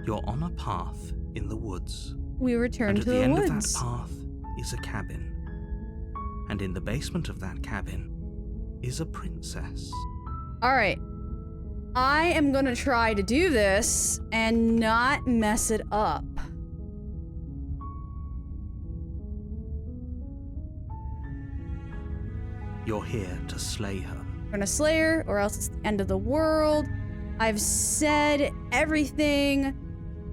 You're on a path in the woods. We return to the And at the woods. end of that path is a cabin. And in the basement of that cabin is a princess. Alright. I am gonna try to do this and not mess it up. You're here to slay her. We're gonna slay her, or else it's the end of the world. I've said everything.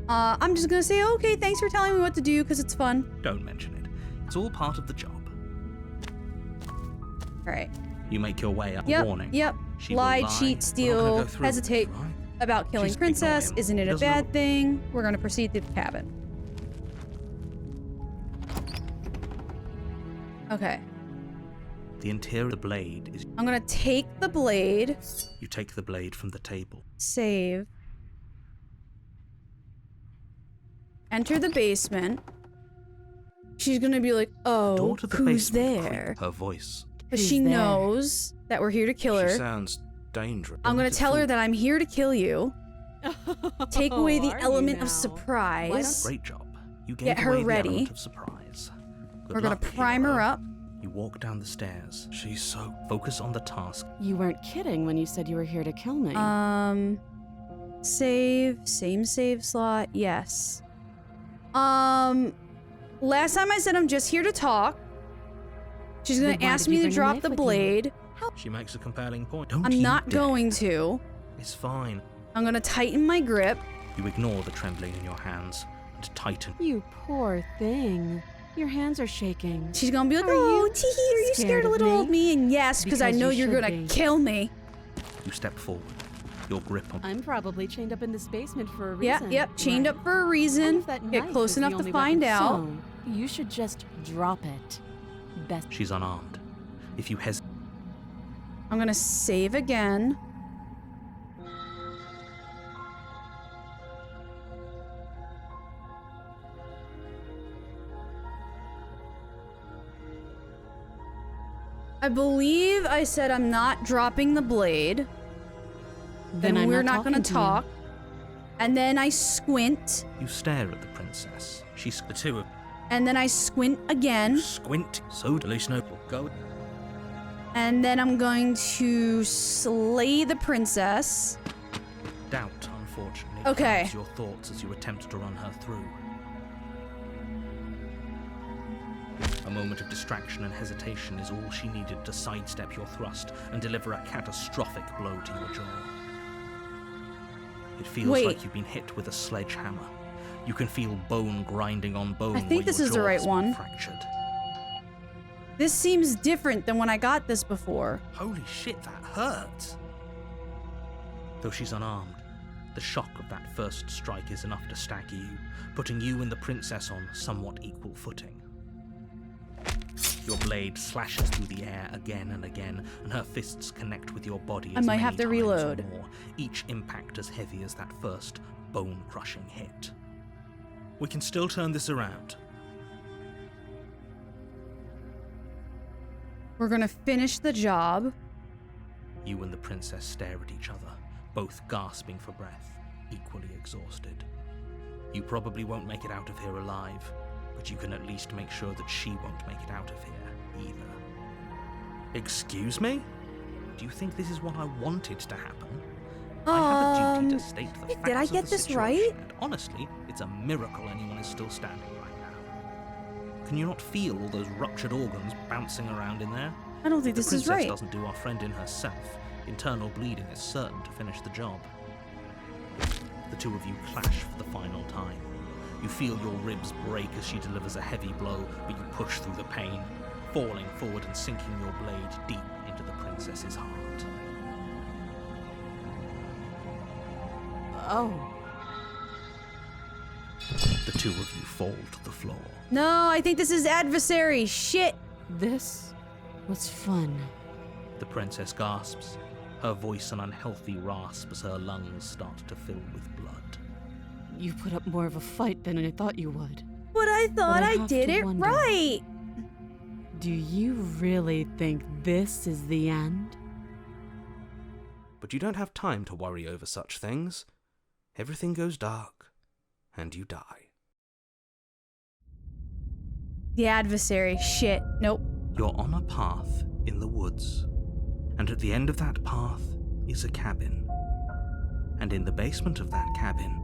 I'm just gonna say, okay, thanks for telling me what to do, because it's fun. Don't mention it. It's all part of the job. Alright. You make your way up a Yep, warning. yep. She will Lie, lie. cheat, We're not gonna steal, go through with hesitate this, right? about killing Just ignore princess. him. Isn't it He a doesn't bad know. thing? We're gonna proceed to the cabin. Okay. The interior of the blade is... I'm gonna take the blade. You take the blade from the table. Save. Enter the basement. She's gonna be like, oh, Door to the who's basement there? creak, her voice. But Who's she there? knows that we're here to kill her. She sounds dangerous. I'm gonna tell her that I'm here to kill you. Take away the Are you element now? of surprise. Great job. You gave Get her away the ready. element of surprise. Good We're gonna luck, prime hero. her up. You walk down the stairs. She's so... Focus on the task. You weren't kidding when you said you were here to kill me. Save. Same save slot. Yes. Last time I said I'm just here to talk. She's gonna Then why ask did me you to bring a drop knife the with you? blade. She makes a compelling point. Don't I'm you not dare. going to. It's fine. I'm gonna tighten my grip. You ignore the trembling in your hands and tighten. You poor thing. Your hands are shaking. She's gonna be like, Are oh, you Teehee, are you scared scared a of little me? of me? And yes, because I Because know you you're should gonna be. kill me. You step forward. Your grip on... I'm probably chained up in this basement for a Yeah, reason. yep, chained right? up for a And reason. if that Get knife close is the enough to only find weapon, out. so you should just drop it. Best. She's unarmed. If you hesitate... I'm gonna save again. I believe I said I'm not dropping the blade. Then and I'm we're not gonna talking to you. talk. And then I squint. You stare at the princess. She's the two of... And then I squint again. Squint. So delusional. Go. And then I'm going to slay the princess. Doubt, unfortunately, Okay. clouds your thoughts as you attempt to run her through. A moment of distraction and hesitation is all she needed to sidestep your thrust and deliver a catastrophic blow to your jaw. It feels Wait. like you've been hit with a sledgehammer. You can feel bone grinding on bone. I think where this your is the jaw right has been one. Fractured. This seems different than when I got this before. Holy shit, that hurts! Though she's unarmed, the shock of that first strike is enough to stagger you, putting you and the princess on somewhat equal footing. Your blade slashes through the air again and again, and her fists connect with your body I as might many have to times reload. or more, each impact as heavy as that first bone-crushing hit. We can still turn this around. We're gonna finish the job. You and the princess stare at each other, both gasping for breath, equally exhausted. You probably won't make it out of here alive, but you can at least make sure that she won't make it out of here either. Excuse me? Do you think this is what I wanted to happen? I have a duty to state the facts did I of get the this situation, right? and honestly, it's a miracle anyone is still standing right now. Can you not feel all those ruptured organs bouncing around in there? I don't think The this is princess right. doesn't do our friend in herself. Internal bleeding is certain to finish the job. The two of you clash for the final time. You feel your ribs break as she delivers a heavy blow, but you push through the pain, falling forward and sinking your blade deep into the princess's heart. Oh. The two of you fall to the floor. No, I think this is adversary. Shit. This was fun. The princess gasps, her voice an unhealthy rasp as her lungs start to fill with blood. You put up more of a fight than I thought you would. But I thought I I have did to it wonder. right. Do you really think this is the end? But you don't have time to worry over such things. Everything goes dark, and you die. The adversary. Shit. Nope. You're on a path in the woods, and at the end of that path is a cabin. And in the basement of that cabin...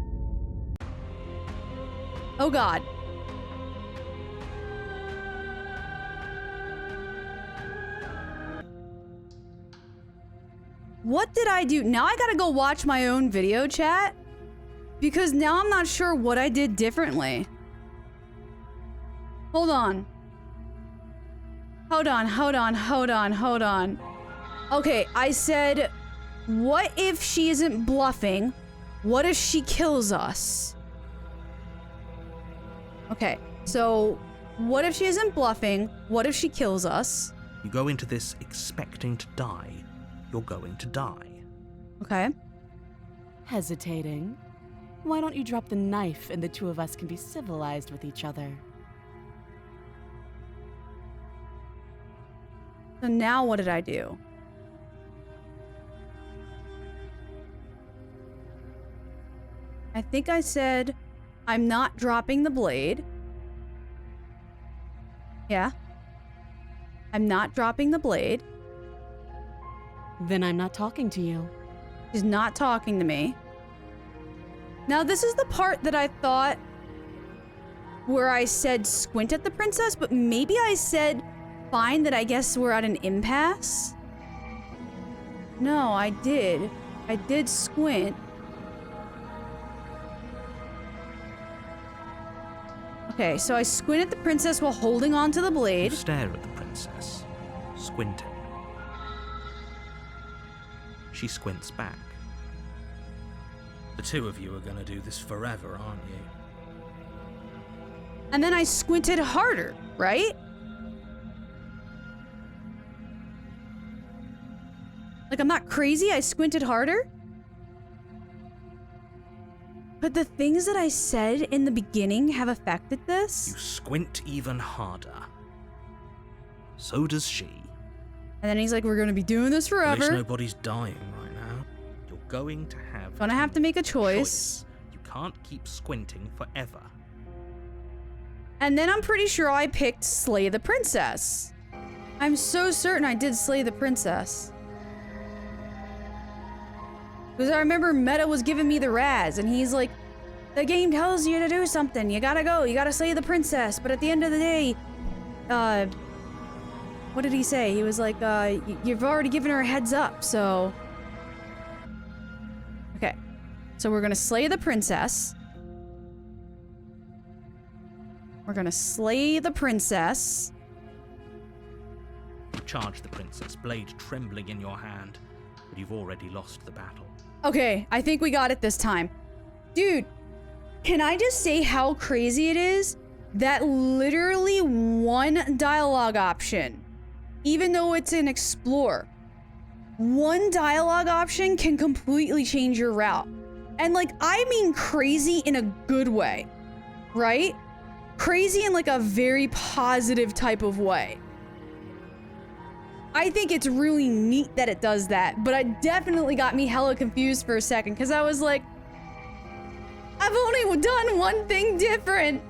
Oh god. What did I do? Now I gotta go watch my own video chat, because now I'm not sure what I did differently. Hold on. Hold on. Okay, I said, what if she isn't bluffing? What if she kills us? Okay, so what if she isn't bluffing? What if she kills us? You go into this expecting to die. You're going to die. Okay. Hesitating? Why don't you drop the knife and the two of us can be civilized with each other? So now what did I do? I think I said, I'm not dropping the blade. Yeah. I'm not dropping the blade. Then I'm not talking to you. She's not talking to me. Now this is the part that I thought where I said squint at the princess, but maybe I said fine that I guess we're at an impasse. No, I did. I did squint. Okay, so I squint at the princess while holding on to the blade. You stare at the princess, squinting. She squints back. The two of you are gonna do this forever, aren't you? And then I squinted harder, right? Like, I'm not crazy, I squinted harder? But the things that I said in the beginning have affected this? You squint even harder. So does she. And then he's like, we're gonna be doing this At least forever. nobody's dying right now. You're going to have... Gonna have to make a choice. You can't keep squinting forever. And then I'm pretty sure I picked Slay the Princess. I'm so certain I did Slay the Princess. Because I remember Meta was giving me the razz, and he's like, the game tells you to do something. You gotta go. You gotta slay the princess. But at the end of the day, what did he say? He was like, you've already given her a heads up, so... Okay. So we're gonna slay the princess. We're gonna slay the princess. You charge the princess, blade trembling in your hand, but you've already lost the battle. Okay, I think we got it this time. Dude, can I just say how crazy it is that literally one dialogue option, even though it's an explore, one dialogue option can completely change your route. And like, I mean crazy in a good way, right? Crazy in like a very positive type of way. I think it's really neat that it does that, but it definitely got me hella confused for a second, because I was like, I've only done one thing different.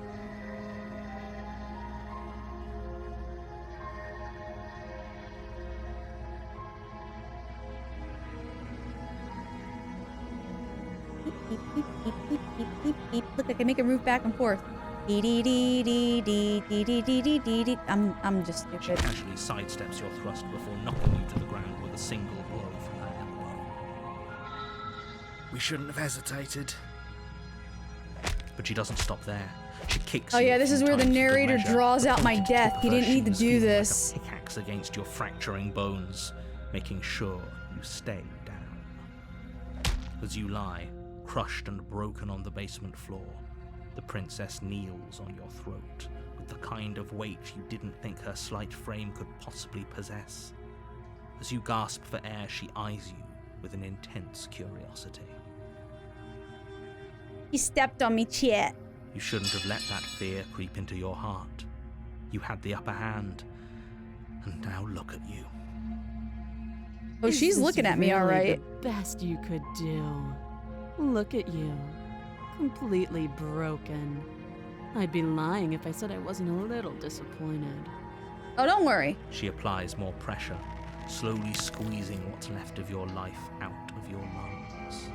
Look, I can make it move back and forth. I'm just She stupid. casually sidesteps your thrust before knocking you to the ground with a single blow from her elbow. We shouldn't have hesitated. But she doesn't stop there. She kicks Oh you yeah, a this few is where the times for good narrator measure, draws the out my pointed death. tip of He her didn't need to shins do feels this. like a pickaxe against your fracturing bones, making sure you stay down. As you lie, crushed and broken on the basement floor, the princess kneels on your throat with the kind of weight you didn't think her slight frame could possibly possess. As you gasp for air, she eyes you with an intense curiosity. He stepped on me, chat. You shouldn't have let that fear creep into your heart. You had the upper hand, and now look at you. Oh, Is she's this looking at me, really all right. The best you could do. Look at you. completely broken. I'd be lying if I said I wasn't a little disappointed. Oh, don't worry. She applies more pressure, slowly squeezing what's left of your life out of your lungs.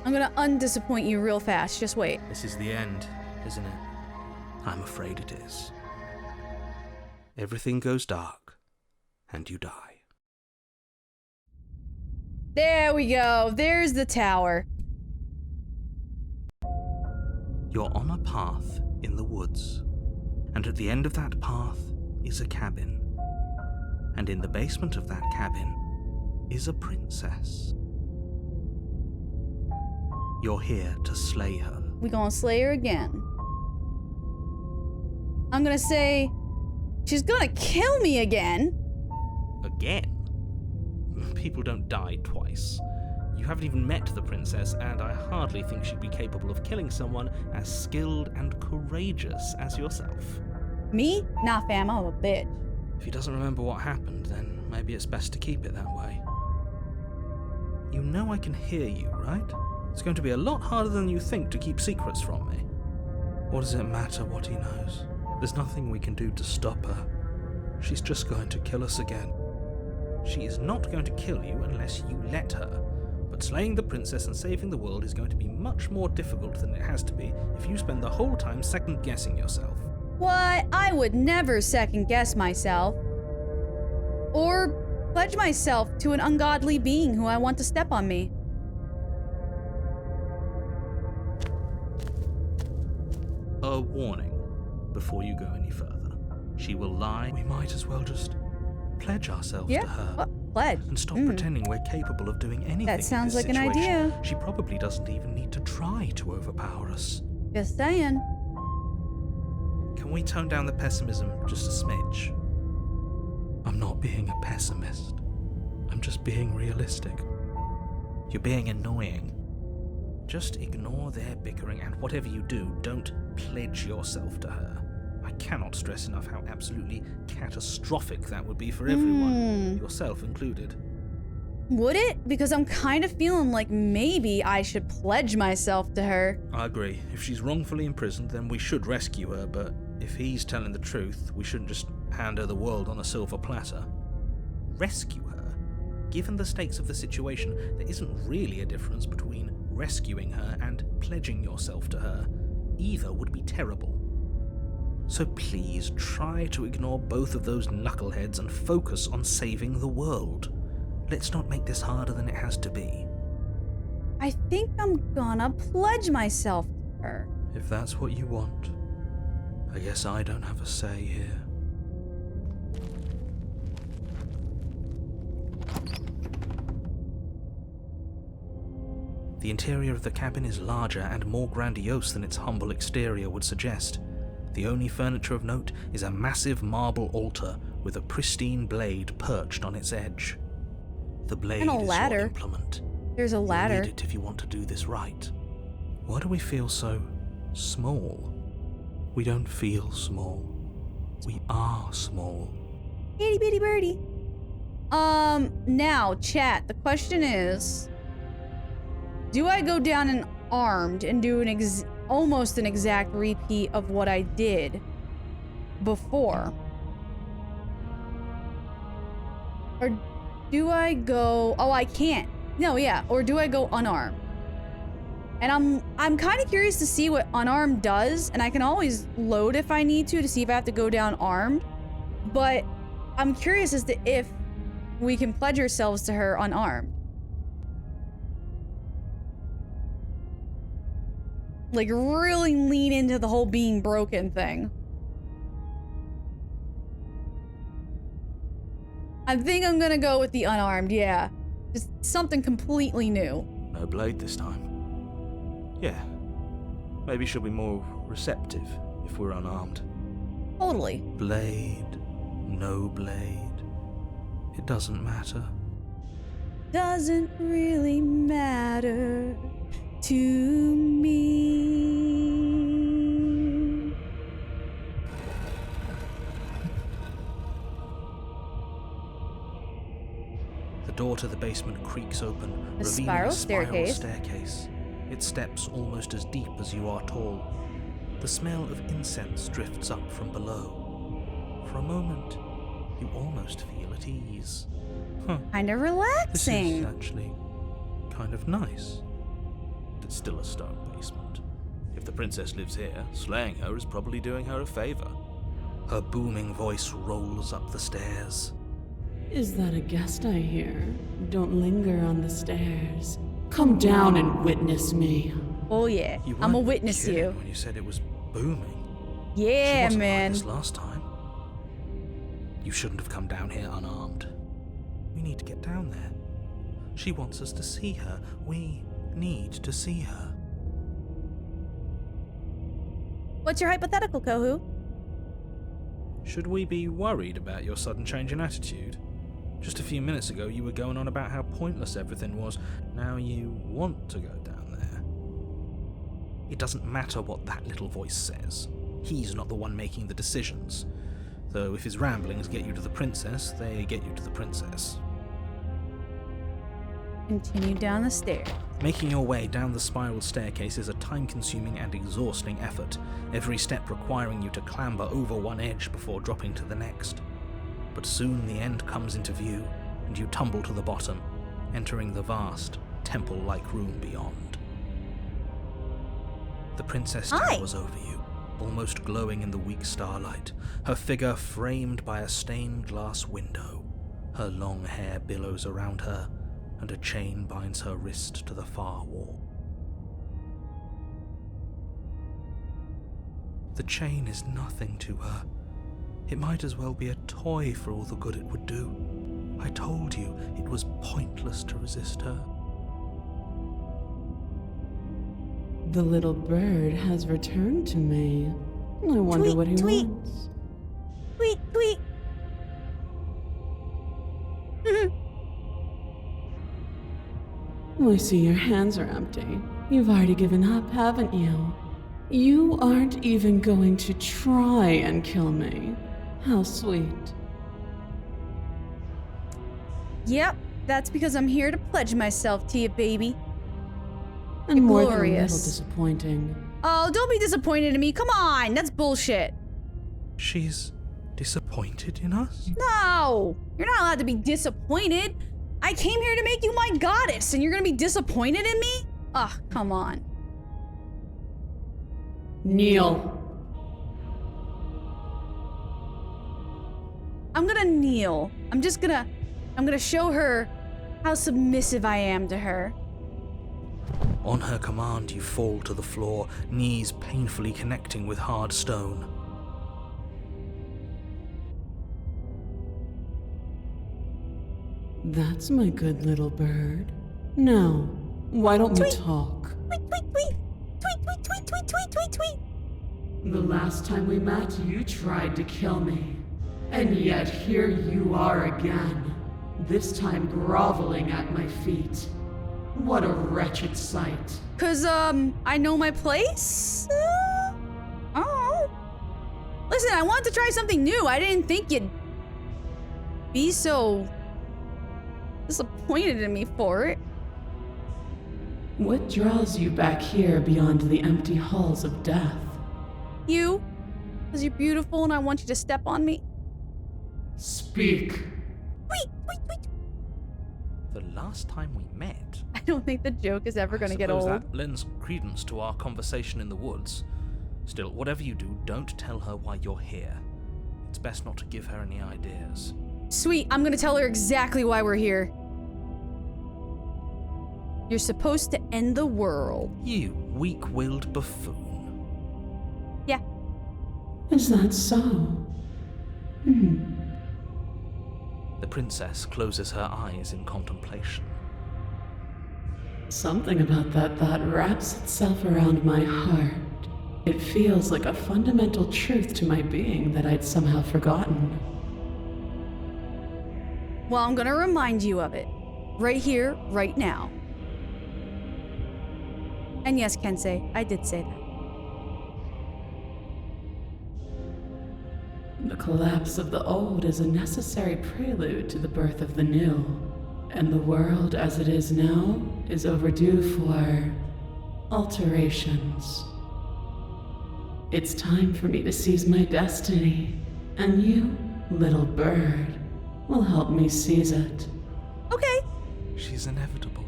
I'm gonna undisappoint you real fast. Just wait. This is the end, isn't it? I'm afraid it is. Everything goes dark, and you die. There we go. There's the tower. You're on a path in the woods, and at the end of that path is a cabin. And in the basement of that cabin is a princess. You're here to slay her. We gonna slay her again. I'm gonna say she's gonna kill me again. Again? People don't die twice. You haven't even met the princess, and I hardly think she'd be capable of killing someone as skilled and courageous as yourself. Me? Nah, fam, I'm a bitch. If he doesn't remember what happened, then maybe it's best to keep it that way. You know I can hear you, right? It's going to be a lot harder than you think to keep secrets from me. What does it matter what he knows? There's nothing we can do to stop her. She's just going to kill us again. She is not going to kill you unless you let her. But slaying the princess and saving the world is going to be much more difficult than it has to be if you spend the whole time second-guessing yourself. What? I would never second-guess myself. Or pledge myself to an ungodly being who I want to step on me. A warning before you go any further. She will lie. We might as well just pledge ourselves to her. What? Pledge? And stop pretending we're capable of doing anything. That sounds in this like an situation. idea. She probably doesn't even need to try to overpower us. Just saying. Can we tone down the pessimism just a smidge? I'm not being a pessimist. I'm just being realistic. You're being annoying. Just ignore their bickering, and whatever you do, don't pledge yourself to her. I cannot stress enough how absolutely catastrophic that would be for everyone, yourself included. Would it? Because I'm kind of feeling like maybe I should pledge myself to her. I agree. If she's wrongfully imprisoned, then we should rescue her, but if he's telling the truth, we shouldn't just hand her the world on a silver platter. Rescue her? Given the stakes of the situation, there isn't really a difference between rescuing her and pledging yourself to her. Either would be terrible. So please try to ignore both of those knuckleheads and focus on saving the world. Let's not make this harder than it has to be. I think I'm gonna pledge myself to her. If that's what you want, I guess I don't have a say here. The interior of the cabin is larger and more grandiose than its humble exterior would suggest. The only furniture of note is a massive marble altar with a pristine blade perched on its edge. The blade And a is ladder. your implement. There's a You'll ladder. need it if you want to do this right. Why do we feel so small? We don't feel small. We are small. Itty bitty birdie. Now, chat, the question is, do I go down and armed and do an almost an exact repeat of what I did before? Or do I go... Oh, I can't. No, yeah. Or do I go unarmed? And I'm kind of curious to see what unarmed does, and I can always load if I need to see if I have to go down armed. But I'm curious as to if we can pledge ourselves to her unarmed. Like, really lean into the whole being broken thing. I think I'm gonna go with the unarmed, yeah. Just something completely new. No blade this time. Yeah. Maybe she'll be more receptive if we're unarmed. Totally. Blade, no blade. It doesn't matter. Doesn't really matter to me. The door to the basement creaks open, revealing spiral a spiral staircase. staircase. its steps almost as deep as you are tall. The smell of incense drifts up from below. For a moment, you almost feel at ease. Kind of This relaxing. is actually kind of nice. It's still a stone basement. If the princess lives here, slaying her is probably doing her a favor. Her booming voice rolls up the stairs. Is that a guest I hear? Don't linger on the stairs. Come down and witness me. Oh yeah, You I'm a weren't witness kidding you. when you said it was booming. Yeah, She wasn't man. like this last time. You shouldn't have come down here unarmed. We need to get down there. She wants us to see her. We need to see her. What's your hypothetical, Kohu? Should we be worried about your sudden change in attitude? Just a few minutes ago you were going on about how pointless everything was. Now you want to go down there. It doesn't matter what that little voice says. He's not the one making the decisions. Though if his ramblings get you to the princess, they get you to the princess. Continue down the stairs. Making your way down the spiral staircase is a time-consuming and exhausting effort, every step requiring you to clamber over one edge before dropping to the next. But soon the end comes into view, and you tumble to the bottom, entering the vast, temple-like room beyond. The princess towers over you, almost glowing in the weak starlight, her figure framed by a stained glass window. Her long hair billows around her, and a chain binds her wrist to the far wall. The chain is nothing to her. It might as well be a toy for all the good it would do. I told you it was pointless to resist her. The little bird has returned to me. I wonder Tweet, what he tweet. wants. Tweet, tweet. I see your hands are empty. You've already given up, haven't you? You aren't even going to try and kill me. How sweet. Yep, that's because I'm here to pledge myself to you, baby. And You're more than a little glorious. disappointing. Oh, don't be disappointed in me. Come on, that's bullshit. She's disappointed in us? No, you're not allowed to be disappointed. I came here to make you my goddess, and you're gonna be disappointed in me? Ugh, come on. Kneel. I'm gonna kneel. I'm gonna show her how submissive I am to her. On her command, you fall to the floor, knees painfully connecting with hard stone. That's my good little bird. Now, why don't we talk? Tweet, tweet, tweet. Tweet, tweet, tweet, tweet, tweet, tweet, tweet. The last time we met, you tried to kill me. And yet here you are again. This time groveling at my feet. What a wretched sight. 'Cause, I know my place? Oh. Listen, I wanted to try something new. I didn't think you'd be so disappointed in me for it. What draws you back here beyond the empty halls of death? You? 'Cause you're beautiful and I want you to step on me. Speak. Tweet, tweet, tweet. The last time we met, I don't think the joke is ever gonna get suppose old. that lends credence to our conversation in the woods. Still, whatever you do, don't tell her why you're here. It's best not to give her any ideas. Sweet, I'm gonna tell her exactly why we're here. You're supposed to end the world. You weak-willed buffoon. Yeah. Is that so? The princess closes her eyes in contemplation. Something about that thought wraps itself around my heart. It feels like a fundamental truth to my being that I'd somehow forgotten. Well, I'm gonna remind you of it. Right here, right now. And yes, Kensei, I did say that. The collapse of the old is a necessary prelude to the birth of the new. And the world as it is now is overdue for alterations. It's time for me to seize my destiny, and you, little bird, will help me seize it. Okay. She's inevitable.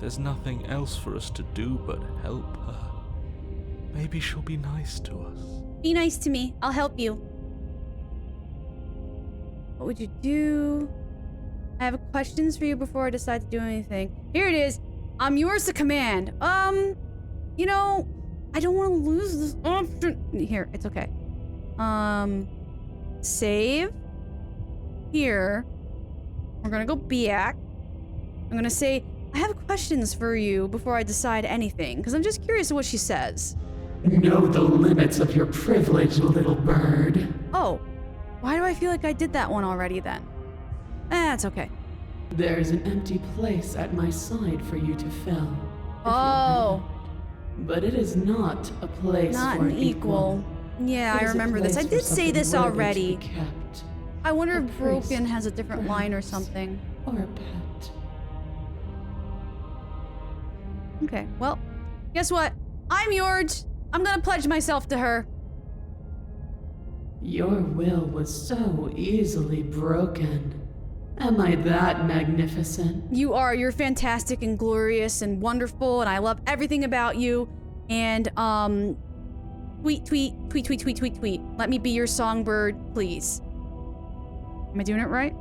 There's nothing else for us to do but help her. Maybe she'll be nice to us. Be nice to me. I'll help you. What would you do? I have questions for you before I decide to do anything. Here it is. I'm yours to command. You know, I don't want to lose this option. Here, it's okay. Save. Here. We're gonna go back. I'm gonna say, I have questions for you before I decide anything, because I'm just curious what she says. Know the limits of your privilege, little bird. Oh, why do I feel like I did that one already then? That's okay. There's an empty place at my side for you to fill. Oh. But it is not a place Not for an equal. Yeah, It I is a remember this. I place for did say something this worthy to be already. kept. I wonder A if Broken priest, has a different line or perhaps. something. Or a pet. Okay, well, guess what? I'm yours. I'm gonna pledge myself to her. Your will was so easily broken. Am I that magnificent? You are. You're fantastic and glorious and wonderful, and I love everything about you. And, tweet, tweet, tweet, tweet, tweet, tweet, tweet. Let me be your songbird, please. Am I doing it right?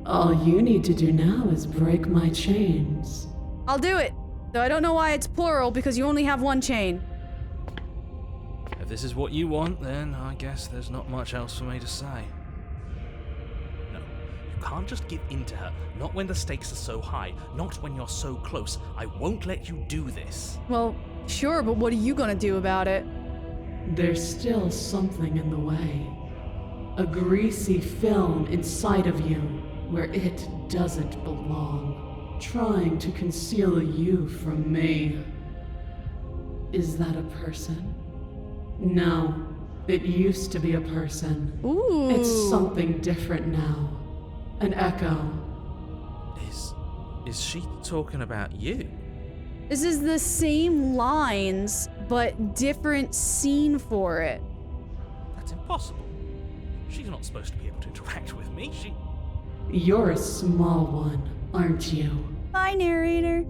All you need to do now is break my chains. I'll do it. Though I don't know why it's plural, because you only have one chain. If this is what you want, then I guess there's not much else for me to say. No, you can't just give in to her. Not when the stakes are so high. Not when you're so close. I won't let you do this. Well, sure, but what are you gonna do about it? There's still something in the way. A greasy film inside of you where it doesn't belong, trying to conceal you from me. Is that a person? No, it used to be a person. Ooh. It's something different now. An echo. Is she talking about you? This is the same lines, but different scene for it. That's impossible. She's not supposed to be able to interact with me. You're a small one, aren't you? Bye, narrator.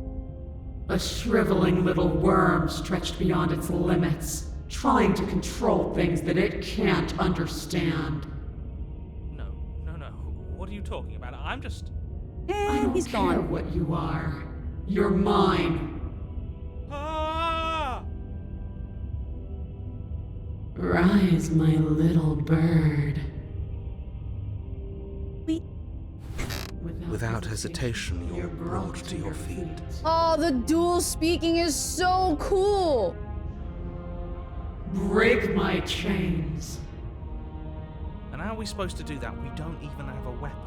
A shriveling little worm stretched beyond its limits, trying to control things that it can't understand. No. What are you talking about? I'm just... I And don't he's care gone. what you are. You're mine. Ah! Rise, my little bird. Wait. Without hesitation, you're brought to your feet. Oh, the dual speaking is so cool. Break my chains. And how are we supposed to do that? We don't even have a weapon.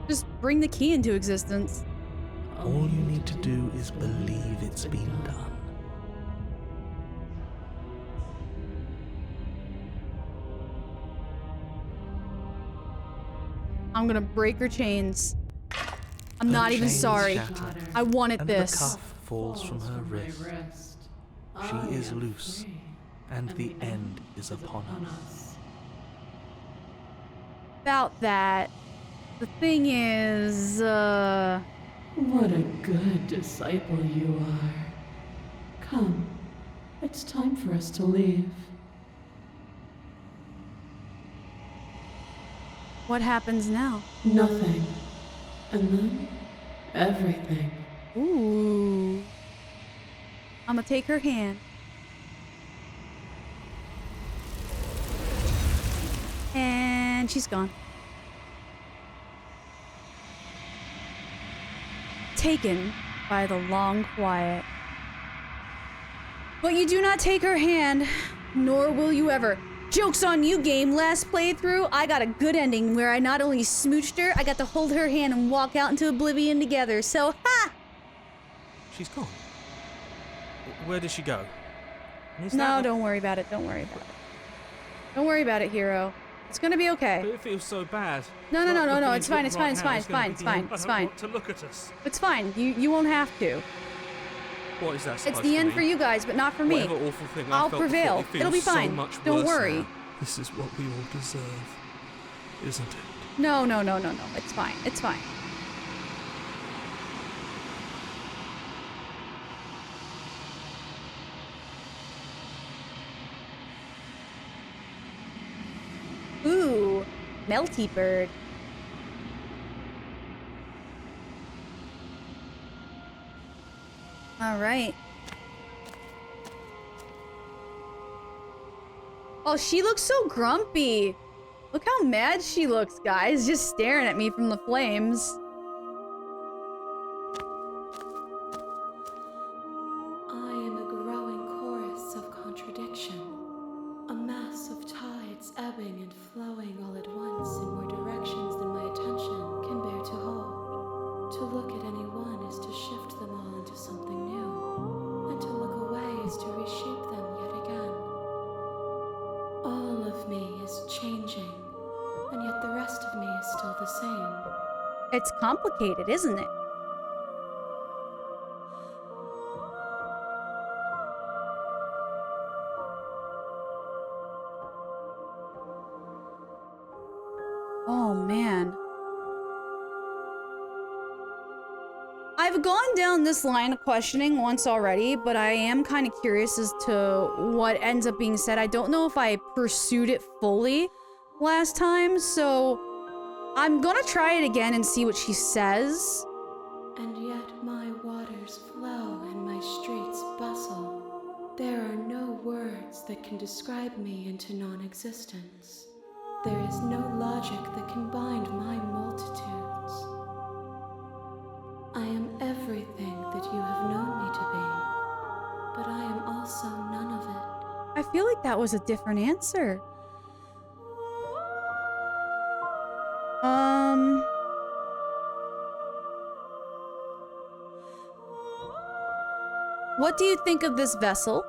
Just bring the key into existence. All you need to do is believe it's been done. I'm gonna break her chains. I'm Her not even chains sorry. shatter, I wanted and this. the cuff falls from her wrist. She is loose, and the end is upon us. About that, the thing is, What a good disciple you are. Come, it's time for us to leave. what happens now? Nothing. And then, everything. Ooh. I'm gonna take her hand. And she's gone. Taken by the long quiet. But you do not take her hand, nor will you ever. Joke's on you, game. Last playthrough, I got a good ending where I not only smooched her, I got to hold her hand and walk out into oblivion together. So, ha! She's gone. Where did she go? Is No, that- don't worry about it. Don't worry about it. Don't worry about it, hero. It's gonna be okay. But it feels so bad. No, Like, no, looking it's into fine, it it's right fine, it's now fine, is it's gonna fine, be it's the fine, end. it's I don't fine. want to look at us. It's fine. You won't have to. She's What is that It's supposed the to end mean? for you guys, but not for me. Whatever awful thing I I'll felt prevail. before, it It'll be feels so fine. much Don't worse worry. now. This is what we all deserve, isn't it? No. It's fine. It's fine. Ooh, melty bird. All right. Oh, she looks so grumpy. Look how mad she looks, guys, just staring at me from the flames. I am a growing chorus of contradiction, a mass of tides ebbing and flowing all at once in more directions than my attention can bear to hold. To look at any one is to shift them all into something new, and to look away is to reshape them yet again. All of me is changing, and yet the rest of me is still the same. It's complicated, isn't it? Oh, man. I've gone down this line of questioning once already, but I am kind of curious as to what ends up being said. I don't know if I pursued it fully last time, so I'm gonna try it again and see what she says. And yet my waters flow and my streets bustle. There are no words that can describe me into non-existence. There is no logic that can bind my multitudes. I am everything that you have known me to be, but I am also none of it. I feel like that was a different answer. What do you think of this vessel?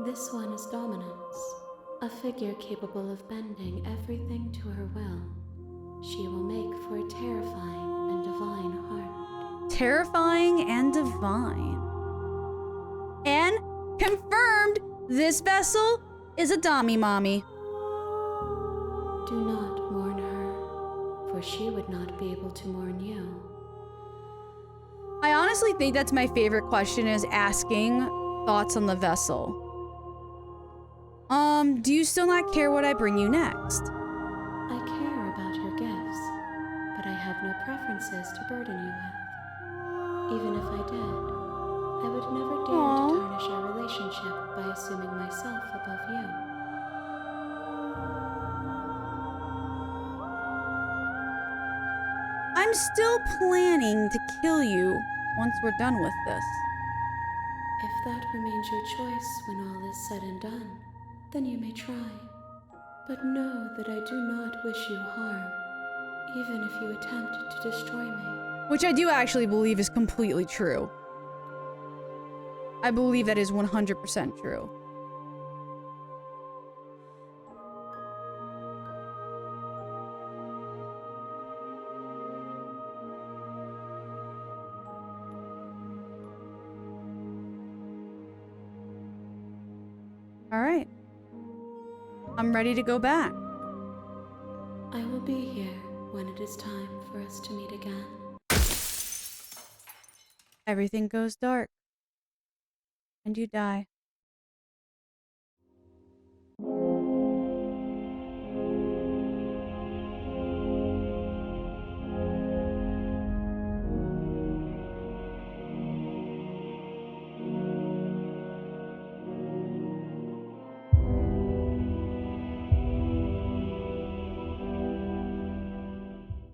This one is dominance, a figure capable of bending everything to her will. She will make for a terrifying and divine heart. Terrifying and divine. And confirmed, this vessel is a Dami Mommy. Do not mourn her, for she would not be able to mourn you. I honestly think that's my favorite question, is asking thoughts on the vessel. Do you still not care what I bring you next? I care about your gifts, but I have no preferences to burden you with. Even if I did, I would never dare Aww. to tarnish our relationship by assuming myself above you. I'm still planning to kill you once we're done with this. If that remains your choice when all is said and done, then you may try. But know that I do not wish you harm, even if you attempt to destroy me. Which I do actually believe is completely true. I believe that is 100% true. All right. I'm ready to go back. I will be here when it is time for us to meet again. Everything goes dark. And you die.